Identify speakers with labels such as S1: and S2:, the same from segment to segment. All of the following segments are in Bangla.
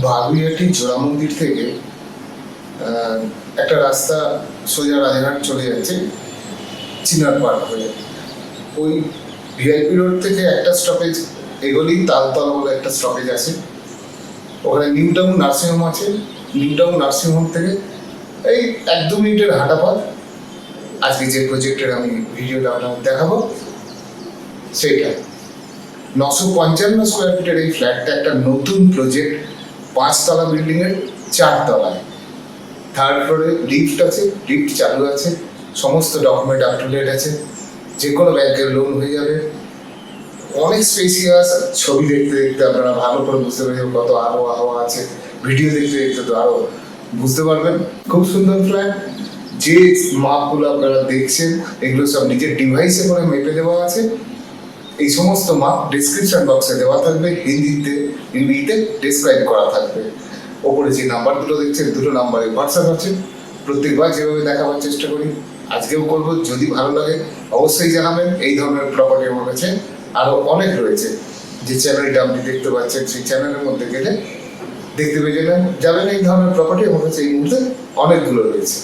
S1: বাগুইআটি জোড়া মন্দির থেকে একটা রাস্তা সোজা রাজারহাট চলে যাচ্ছে চিনার পার্ক হয়ে। ওই ভিআইপি রোড থেকে একটা স্টপেজ এগোলেই তালতলা বলে একটা স্টপেজ আছে, ওখানে নিউ টাউন নার্সিংহোম আছে। নিউ টাউন নার্সিংহোম থেকে এই 1-2 মিনিটের হাঁটা পথ। আজকে যে প্রজেক্টের আমি ভিডিওটা আপনাদের দেখাবো সেইটা 955 স্কোয়ার ফিটের এই ফ্ল্যাটটা একটা নতুন প্রজেক্ট, 5 তলা বিল্ডিংয়ের 4 তলায়। থার্ড ফ্লোরে লিফট আছে, লিফট চালু আছে, সমস্ত ডকুমেন্ট আপ টু ডেট আছে, যে কোনো ব্যাংকের লোন হয়ে যাবে। অনেক স্পেসিয়াস, ছবি দেখতে দেখতে আপনারা ভালো করে বুঝতে পারবেন কত আলো হাওয়া আছে, ভিডিও দেখতে দেখতে তো আরও বুঝতে পারবেন। খুব সুন্দর ফ্ল্যাট। যে মাপগুলো আপনারা দেখছেন এগুলো সব নিজের ডিভাইসে করে মেপে দেওয়া আছে। এই সমস্ত মাপ ডিসক্রিপশন বক্সে দেওয়া থাকবে, হিন্দিতে ইংরেজিতে ডেসক্রাইব করা থাকবে। ওপরে যে নাম্বারগুলো দেখছেন দুটো নাম্বারে হোয়াটসঅ্যাপ আছে। প্রত্যেকবার যেভাবে দেখাবার চেষ্টা করি আজকেও করবো। যদি ভালো লাগে অবশ্যই জানাবেন। এই ধরনের প্রপার্টি আমার কাছে আরও অনেক রয়েছে। যে চ্যানেলটা আপনি দেখতে পাচ্ছেন সেই চ্যানেলের মধ্যে গেলে দেখতে পেয়ে যাবেন এই ধরনের প্রপার্টি আমার কাছে এই মুহূর্তে অনেকগুলো রয়েছে।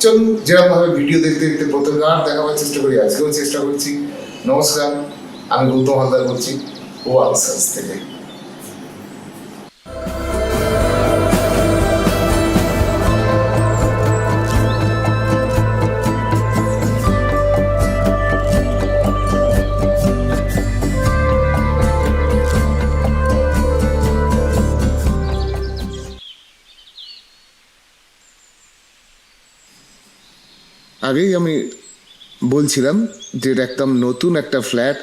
S1: চলুন যেরকমভাবে ভিডিও দেখতে দেখতে প্রথমবার দেখাবার চেষ্টা করি আজকেও চেষ্টা করছি। নমস্কার, আমি গৌতম হালদার বলছি ওয়ালসাস থেকে। আগেই আমি বলছিলাম যে একদম নতুন একটা ফ্ল্যাট,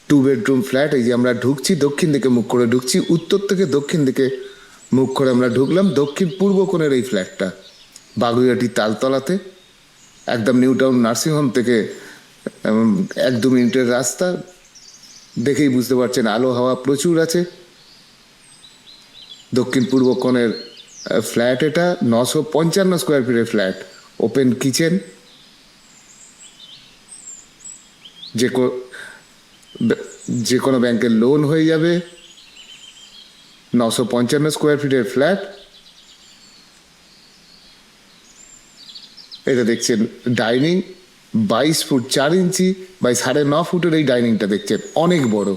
S1: 2 বেডরুম ফ্ল্যাট। এই যে আমরা ঢুকছি, দক্ষিণ দিকে মুখ করে ঢুকছি, উত্তর থেকে দক্ষিণ দিকে মুখ করে আমরা ঢুকলাম। দক্ষিণ পূর্ব কোণের এই ফ্ল্যাটটা বাগুইআটি তালতলাতে, একদম নিউ টাউন নার্সিংহোম থেকে 1-2 মিনিটের রাস্তা। দেখেই বুঝতে পারছেন আলো হাওয়া প্রচুর আছে। দক্ষিণ পূর্ব কোণের ফ্ল্যাট এটা, 955 স্কোয়ার ফিটের ফ্ল্যাট, ওপেন কিচেন। যে কোনো ব্যাংকের লোন হয়ে যাবে। 955 স্কোয়ার ফিটের ফ্ল্যাট। এটা দেখছেন ডাইনিং, 22 ফুট 4 ইঞ্চি বাই 9.5 ফুটের এই ডাইনিংটা দেখছেন, অনেক বড়।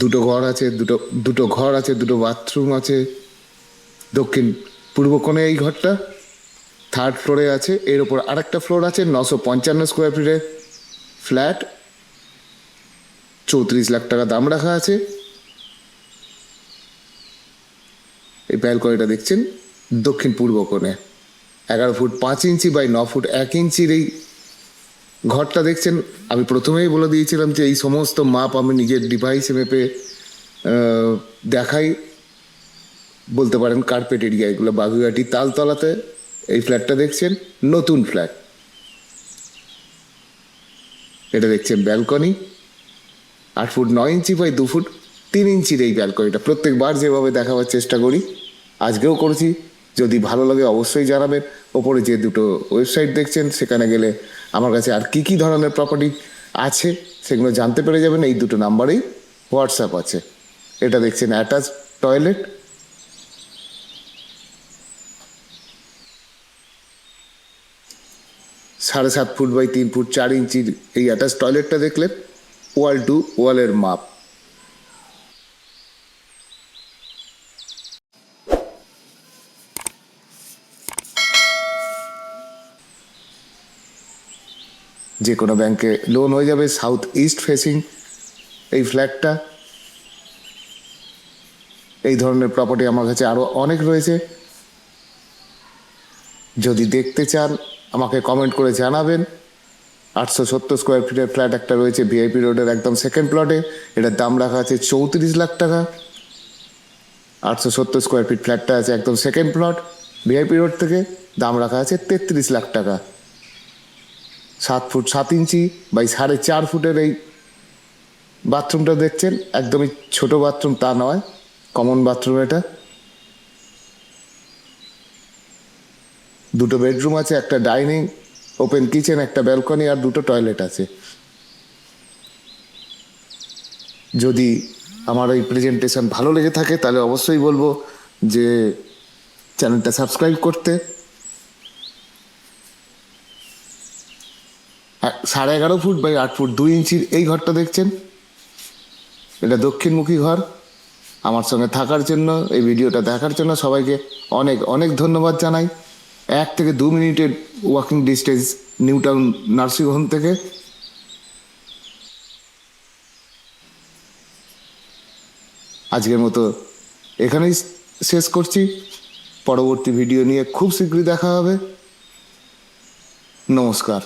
S1: দুটো ঘর আছে, দুটো বাথরুম আছে। দক্ষিণ পূর্ব কোণে এই ঘরটা থার্ড ফ্লোরে আছে। এর ওপর আরেকটা ফ্লোর আছে, 955 স্কোয়ার ফিটের ফ্ল্যাট, 34 লাখ টাকা দাম রাখা আছে। এই ব্যালকনিটা দেখছেন দক্ষিণ পূর্ব কোণে, 11 ফুট 5 ইঞ্চি বাই 9 ফুট 1 ইঞ্চির এই ঘরটা দেখছেন। আমি প্রথমেই বলে দিয়েছিলাম যে এই সমস্ত মাপ আমি নিজের ডিভাইসে মেপে দেখাই। বলতে পারেন কার্পেট এরিয়া এগুলো। বাগুইআটি তালতলাতে এই ফ্ল্যাটটা দেখছেন, নতুন ফ্ল্যাট। এটা দেখছেন balcony, 8 foot 9 inch by 2 foot 3 ইঞ্চির এই ব্যালকনিটা। প্রত্যেকবার যেভাবে দেখাবার চেষ্টা করি আজকেও করেছি। যদি ভালো লাগে অবশ্যই জানাবেন। ওপরে যে দুটো ওয়েবসাইট দেখছেন সেখানে গেলে আমার কাছে আর কী কী ধরনের প্রপার্টি আছে সেগুলো জানতে পেরে যাবেন। এই দুটো নাম্বারেই হোয়াটসঅ্যাপ আছে। এটা দেখছেন অ্যাটাচ টয়লেট, সাড়ে 7 ফুট বাই 3 ফুট 4 ইঞ্চির এই অ্যাটাচ টয়লেটটা দেখলেন, ওয়াল টু ওয়ালের মাপ। যে কোনো ব্যাংকে লোন হয়ে যাবে। সাউথ ইস্ট ফেসিং এই ফ্ল্যাটটা। এই ধরনের প্রপার্টি আমার কাছে আরও অনেক রয়েছে। যদি দেখতে চান আমাকে কমেন্ট করে জানাবেন। 870 স্কোয়ার ফিটের ফ্ল্যাট একটা রয়েছে ভিআইপি রোডের একদম সেকেন্ড প্লটে, এটার দাম রাখা আছে 34 লাখ টাকা। 870 স্কোয়ার ফিট ফ্ল্যাটটা আছে একদম সেকেন্ড প্লট ভিআইপি রোড থেকে, দাম রাখা আছে 33 লাখ টাকা। 7 ফুট 7 ইঞ্চি বাই 4.5 ফুটের এই বাথরুমটা দেখছেন, একদমই ছোট বাথরুম তা নয়, কমন বাথরুম এটা। দুটো বেডরুম আছে, একটা ডাইনিং, ওপেন কিচেন, একটা ব্যালকনি আর দুটো টয়লেট আছে। যদি আমার এই প্রেজেন্টেশন ভালো লেগে থাকে তাহলে অবশ্যই বলবো যে চ্যানেলটা সাবস্ক্রাইব করতে। 11.5 ফুট বাই 8 ফুট 2 ইঞ্চির এই ঘরটা দেখছেন, এটা দক্ষিণমুখী ঘর। আমার সঙ্গে থাকার জন্য, এই ভিডিওটা দেখার জন্য সবাইকে অনেক অনেক ধন্যবাদ জানাই। 1 থেকে 2 মিনিটের walking distance new town nursing home থেকে। আজকের মতো এখানেই শেষ করছি। পরবর্তী ভিডিও নিয়ে খুব শীঘ্রই দেখা হবে। নমস্কার।